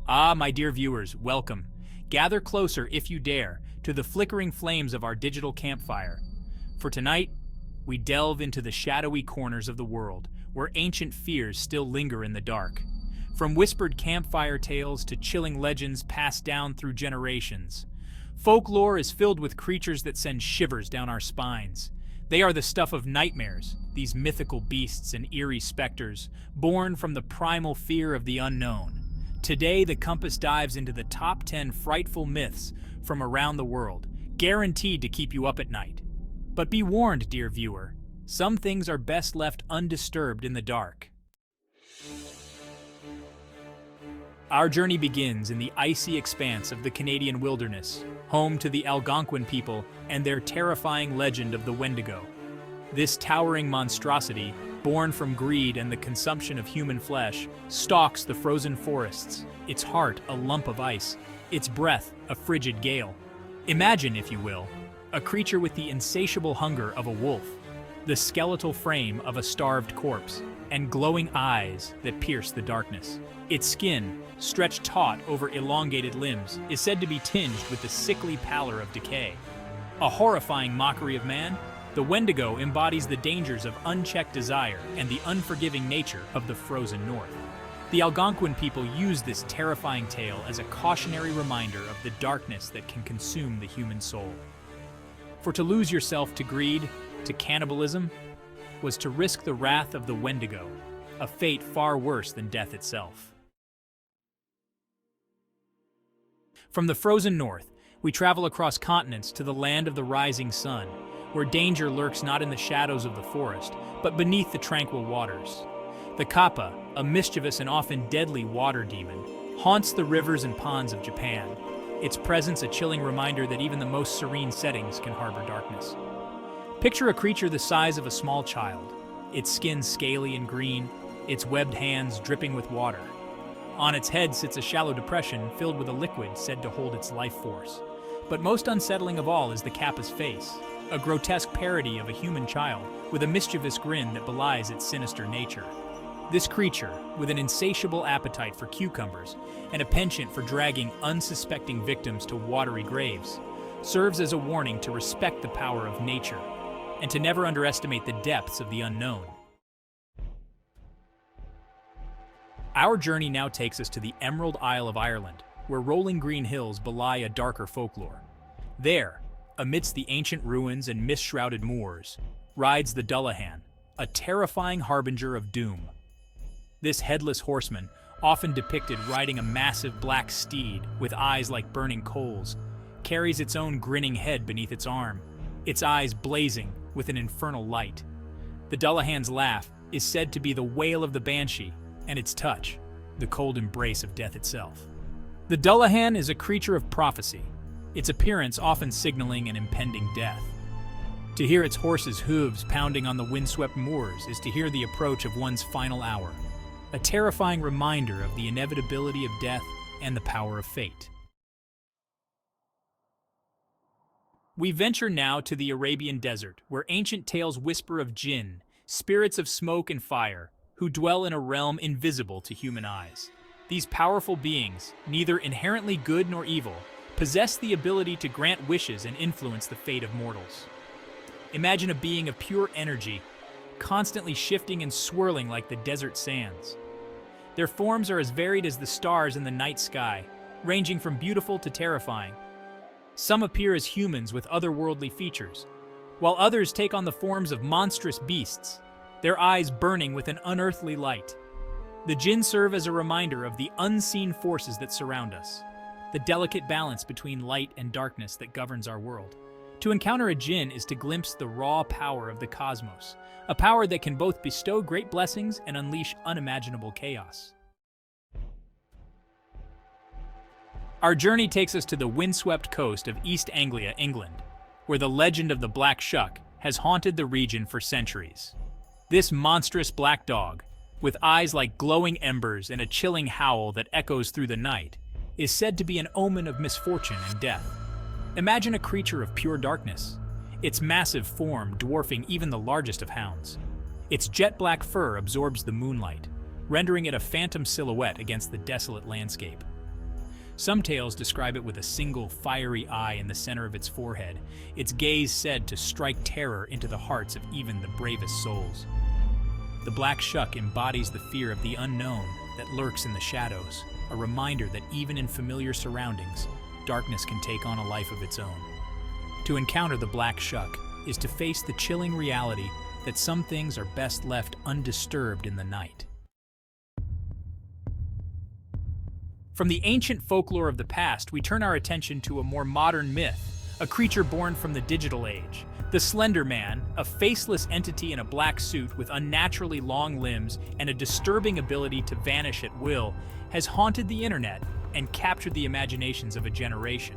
Ah, my dear viewers, welcome. Gather closer, if you dare, to the flickering flames of our digital campfire. For tonight, we delve into the shadowy corners of the world, where ancient fears still linger in the dark. From whispered campfire tales to chilling legends passed down through generations, folklore is filled with creatures that send shivers down our spines. They are the stuff of nightmares, these mythical beasts and eerie specters, born from the primal fear of the unknown. Today, the compass dives into the top 10 frightful myths from around the world, guaranteed to keep you up at night. But be warned, dear viewer, some things are best left undisturbed in the dark. Our journey begins in the icy expanse of the Canadian wilderness, home to the Algonquin people and their terrifying legend of the Wendigo. This towering monstrosity, born from greed and the consumption of human flesh, stalks the frozen forests, its heart a lump of ice, its breath a frigid gale. Imagine, if you will, a creature with the insatiable hunger of a wolf, the skeletal frame of a starved corpse, and glowing eyes that pierce the darkness. Its skin, stretched taut over elongated limbs, is said to be tinged with the sickly pallor of decay. A horrifying mockery of man, the Wendigo embodies the dangers of unchecked desire and the unforgiving nature of the frozen north. The Algonquin people use this terrifying tale as a cautionary reminder of the darkness that can consume the human soul. For to lose yourself to greed, to cannibalism, was to risk the wrath of the Wendigo, a fate far worse than death itself. From the frozen north, we travel across continents to the land of the rising sun, where danger lurks not in the shadows of the forest, but beneath the tranquil waters. The Kappa, a mischievous and often deadly water demon, haunts the rivers and ponds of Japan, its presence a chilling reminder that even the most serene settings can harbor darkness. Picture a creature the size of a small child, its skin scaly and green, its webbed hands dripping with water. On its head sits a shallow depression filled with a liquid said to hold its life force. But most unsettling of all is the Kappa's face, a grotesque parody of a human child with a mischievous grin that belies its sinister nature. This creature, with an insatiable appetite for cucumbers and a penchant for dragging unsuspecting victims to watery graves, serves as a warning to respect the power of nature and to never underestimate the depths of the unknown. Our journey now takes us to the Emerald Isle of Ireland, where rolling green hills belie a darker folklore. There, amidst the ancient ruins and mist-shrouded moors, rides the Dullahan, a terrifying harbinger of doom. This headless horseman, often depicted riding a massive black steed with eyes like burning coals, carries its own grinning head beneath its arm, its eyes blazing with an infernal light. The Dullahan's laugh is said to be the wail of the banshee, and its touch, the cold embrace of death itself. The Dullahan is a creature of prophecy, its appearance often signaling an impending death. To hear its horse's hooves pounding on the windswept moors is to hear the approach of one's final hour, a terrifying reminder of the inevitability of death and the power of fate. We venture now to the Arabian desert, where ancient tales whisper of Jinn, spirits of smoke and fire, who dwell in a realm invisible to human eyes. These powerful beings, neither inherently good nor evil, possess the ability to grant wishes and influence the fate of mortals. Imagine a being of pure energy, constantly shifting and swirling like the desert sands. Their forms are as varied as the stars in the night sky, ranging from beautiful to terrifying. Some appear as humans with otherworldly features, while others take on the forms of monstrous beasts, their eyes burning with an unearthly light. The Jinn serve as a reminder of the unseen forces that surround us, the delicate balance between light and darkness that governs our world. To encounter a Jinn is to glimpse the raw power of the cosmos, a power that can both bestow great blessings and unleash unimaginable chaos. Our journey takes us to the windswept coast of East Anglia, England, where the legend of the Black Shuck has haunted the region for centuries. This monstrous black dog, with eyes like glowing embers and a chilling howl that echoes through the night, is said to be an omen of misfortune and death. Imagine a creature of pure darkness, its massive form dwarfing even the largest of hounds. Its jet black fur absorbs the moonlight, rendering it a phantom silhouette against the desolate landscape. Some tales describe it with a single fiery eye in the center of its forehead, its gaze said to strike terror into the hearts of even the bravest souls. The black shuck embodies the fear of the unknown that lurks in the shadows, a reminder that even in familiar surroundings, darkness can take on a life of its own. To encounter the black shuck is to face the chilling reality that some things are best left undisturbed in the night. From the ancient folklore of the past, we turn our attention to a more modern myth, a creature born from the digital age. The Slender Man, a faceless entity in a black suit with unnaturally long limbs and a disturbing ability to vanish at will, has haunted the internet and captured the imaginations of a generation.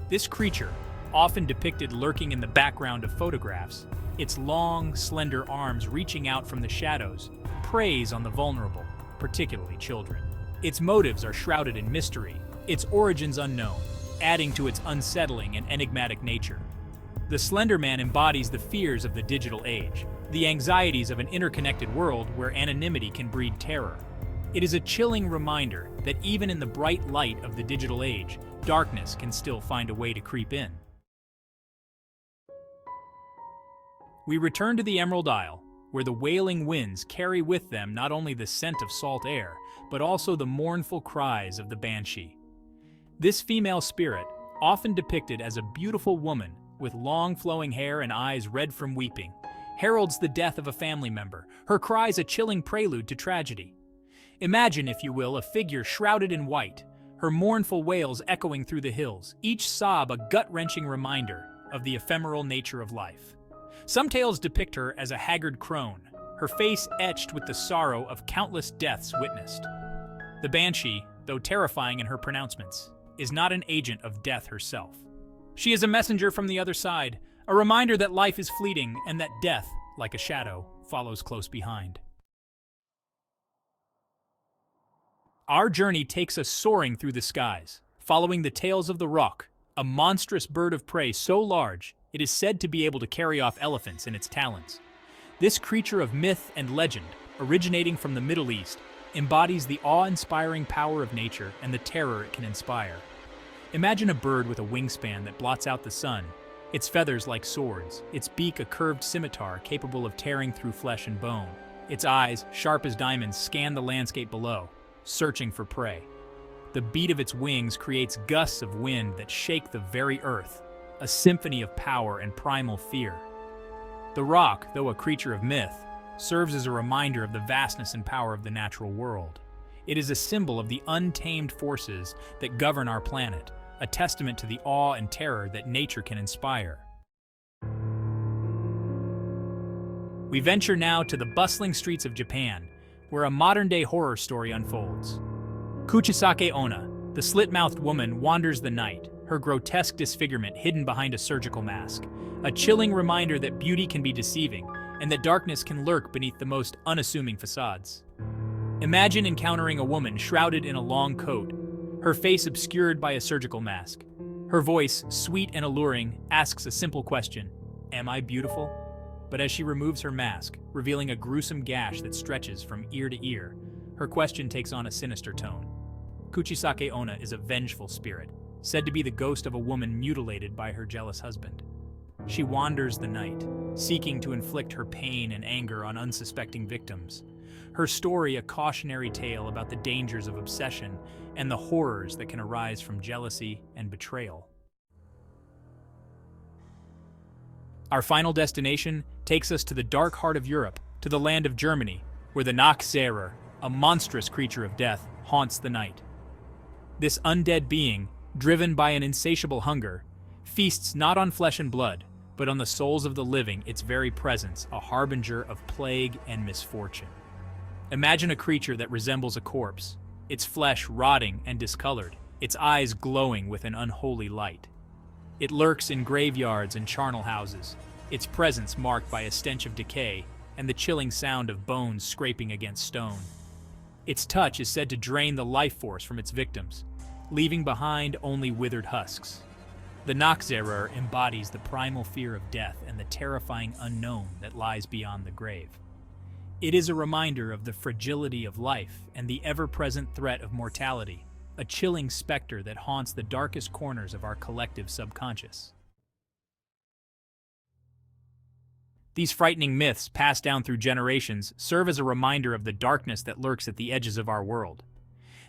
This creature, often depicted lurking in the background of photographs, its long, slender arms reaching out from the shadows, preys on the vulnerable, particularly children. Its motives are shrouded in mystery, its origins unknown, adding to its unsettling and enigmatic nature. The Slender Man embodies the fears of the digital age, the anxieties of an interconnected world where anonymity can breed terror. It is a chilling reminder that even in the bright light of the digital age, darkness can still find a way to creep in. We return to the Emerald Isle, where the wailing winds carry with them not only the scent of salt air, but also the mournful cries of the banshee. This female spirit, often depicted as a beautiful woman with long flowing hair and eyes red from weeping, heralds the death of a family member, her cries a chilling prelude to tragedy. Imagine, if you will, a figure shrouded in white, her mournful wails echoing through the hills, each sob a gut-wrenching reminder of the ephemeral nature of life. Some tales depict her as a haggard crone, her face etched with the sorrow of countless deaths witnessed. The banshee, though terrifying in her pronouncements, is not an agent of death herself. She is a messenger from the other side, a reminder that life is fleeting and that death, like a shadow, follows close behind. Our journey takes us soaring through the skies, following the tails of the roc, a monstrous bird of prey so large it is said to be able to carry off elephants in its talons. This creature of myth and legend, originating from the Middle East, embodies the awe-inspiring power of nature and the terror it can inspire. Imagine a bird with a wingspan that blots out the sun, its feathers like swords, its beak a curved scimitar capable of tearing through flesh and bone. Its eyes, sharp as diamonds, scan the landscape below, searching for prey. The beat of its wings creates gusts of wind that shake the very earth, a symphony of power and primal fear. The roc, though a creature of myth, serves as a reminder of the vastness and power of the natural world. It is a symbol of the untamed forces that govern our planet, a testament to the awe and terror that nature can inspire. We venture now to the bustling streets of Japan, where a modern-day horror story unfolds. Kuchisake Onna, the Slit-Mouthed Woman, wanders the night, her grotesque disfigurement hidden behind a surgical mask, a chilling reminder that beauty can be deceiving and that darkness can lurk beneath the most unassuming facades. Imagine encountering a woman shrouded in a long coat, her face obscured by a surgical mask. Her voice, sweet and alluring, asks a simple question: "Am I beautiful?" But as she removes her mask, revealing a gruesome gash that stretches from ear to ear, her question takes on a sinister tone. Kuchisake Onna is a vengeful spirit, said to be the ghost of a woman mutilated by her jealous husband. She wanders the night, seeking to inflict her pain and anger on unsuspecting victims. Her story a cautionary tale about the dangers of obsession and the horrors that can arise from jealousy and betrayal. Our final destination takes us to the dark heart of Europe, to the land of Germany, where the Nachtseher, a monstrous creature of death, haunts the night. This undead being, driven by an insatiable hunger, feasts not on flesh and blood, but on the souls of the living, its very presence a harbinger of plague and misfortune. Imagine a creature that resembles a corpse, its flesh rotting and discolored, its eyes glowing with an unholy light. It lurks in graveyards and charnel houses, its presence marked by a stench of decay and the chilling sound of bones scraping against stone. Its touch is said to drain the life force from its victims, leaving behind only withered husks. The Nachtseher embodies the primal fear of death and the terrifying unknown that lies beyond the grave. It is a reminder of the fragility of life and the ever-present threat of mortality, a chilling specter that haunts the darkest corners of our collective subconscious. These frightening myths, passed down through generations, serve as a reminder of the darkness that lurks at the edges of our world.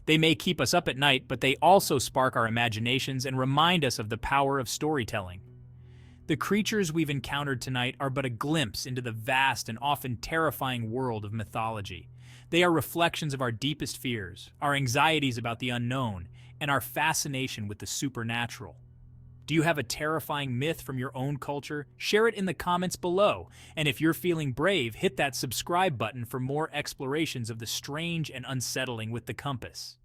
They may keep us up at night, but they also spark our imaginations and remind us of the power of storytelling. The creatures we've encountered tonight are but a glimpse into the vast and often terrifying world of mythology. They are reflections of our deepest fears, our anxieties about the unknown, and our fascination with the supernatural. Do you have a terrifying myth from your own culture? Share it in the comments below. And if you're feeling brave, hit that subscribe button for more explorations of the strange and unsettling with the compass.